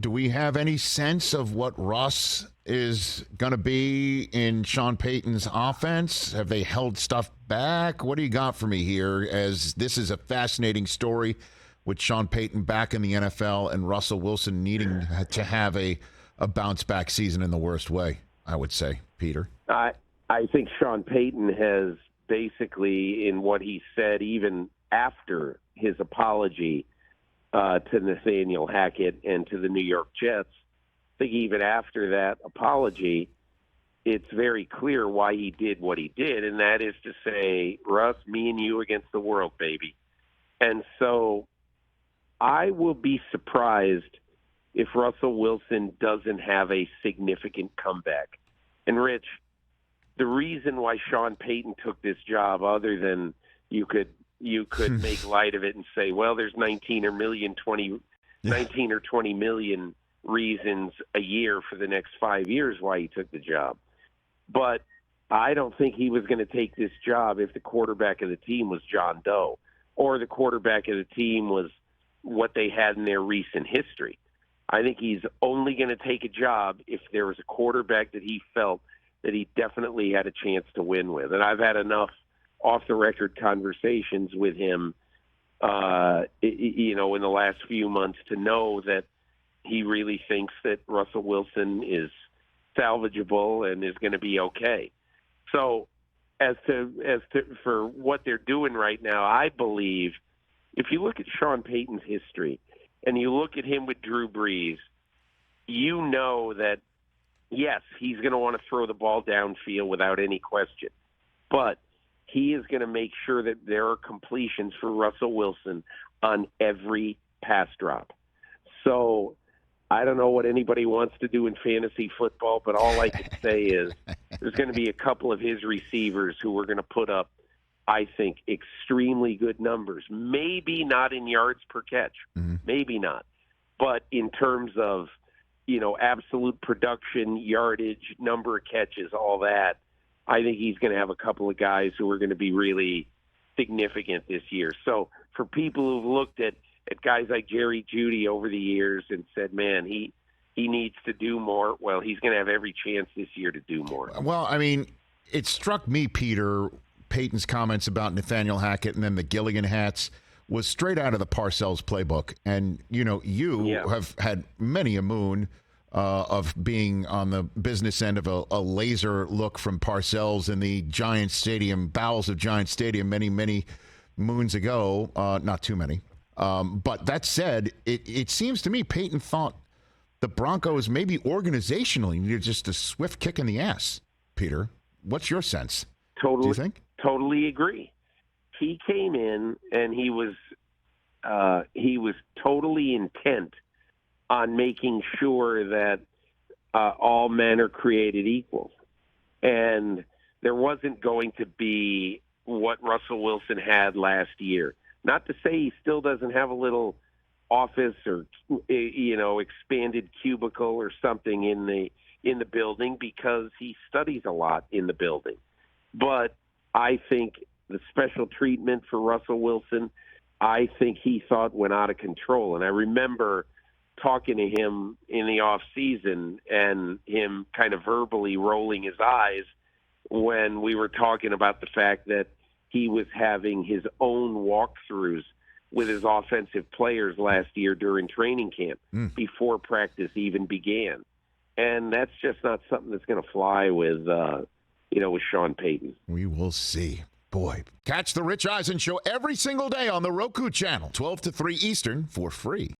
Do we have any sense of what Russ is going to be in Sean Payton's offense? Have they held stuff back? What do you got for me here, as this is a fascinating story with Sean Payton back in the NFL and Russell Wilson needing to have a bounce-back season in the worst way, I would say, Peter? I think Sean Payton has basically, in what he said even after his apology to Nathaniel Hackett and to the New York Jets, I think even after that apology, it's very clear why he did what he did, and that is to say, Russ, me and you against the world, baby. And so I will be surprised if Russell Wilson doesn't have a significant comeback. And, Rich, the reason why Sean Payton took this job, other than you could make light of it and say, well, there's 19 or 20 million reasons a year for the next 5 years why he took the job. But I don't think he was going to take this job if the quarterback of the team was John Doe, or the quarterback of the team was what they had in their recent history. I think he's only going to take a job if there was a quarterback that he felt that he definitely had a chance to win with. And I've had enough off-the-record conversations with him, in the last few months to know that he really thinks that Russell Wilson is salvageable and is going to be okay. So as to for what they're doing right now, I believe if you look at Sean Payton's history and you look at him with Drew Brees, you know that, yes, he's going to want to throw the ball downfield without any question. But he is going to make sure that there are completions for Russell Wilson on every pass drop. So I don't know what anybody wants to do in fantasy football, but all I can say is there's going to be a couple of his receivers who are going to put up, I think, extremely good numbers. Maybe not in yards per catch. Maybe not. But in terms of, absolute production, yardage, number of catches, all that, I think he's going to have a couple of guys who are going to be really significant this year. So for people who've looked at guys like Jerry Jeudy over the years and said, man, he needs to do more, well, he's going to have every chance this year to do more. Well, I mean, it struck me, Peter, Peyton's comments about Nathaniel Hackett and then the Gilligan hats was straight out of the Parcells playbook. And, you have had many a moon of being on the business end of a laser look from Parcells in the Giant Stadium, bowels of Giant Stadium many, many moons ago. Not too many. But that said, it seems to me Peyton thought the Broncos maybe organizationally needed just a swift kick in the ass. Peter, what's your sense? Totally, do you think? Totally agree. He came in and he was totally intent on making sure that all men are created equal. And there wasn't going to be what Russell Wilson had last year. Not to say he still doesn't have a little office or, expanded cubicle or something in the building, because he studies a lot in the building. But I think the special treatment for Russell Wilson, I think he thought went out of control. And I remember talking to him in the off season and him kind of verbally rolling his eyes when we were talking about the fact that he was having his own walkthroughs with his offensive players last year during training camp before practice even began. And that's just not something that's going to fly with Sean Payton. We will see. Boy, catch the Rich Eisen Show every single day on the Roku channel, 12 to 3 Eastern, for free.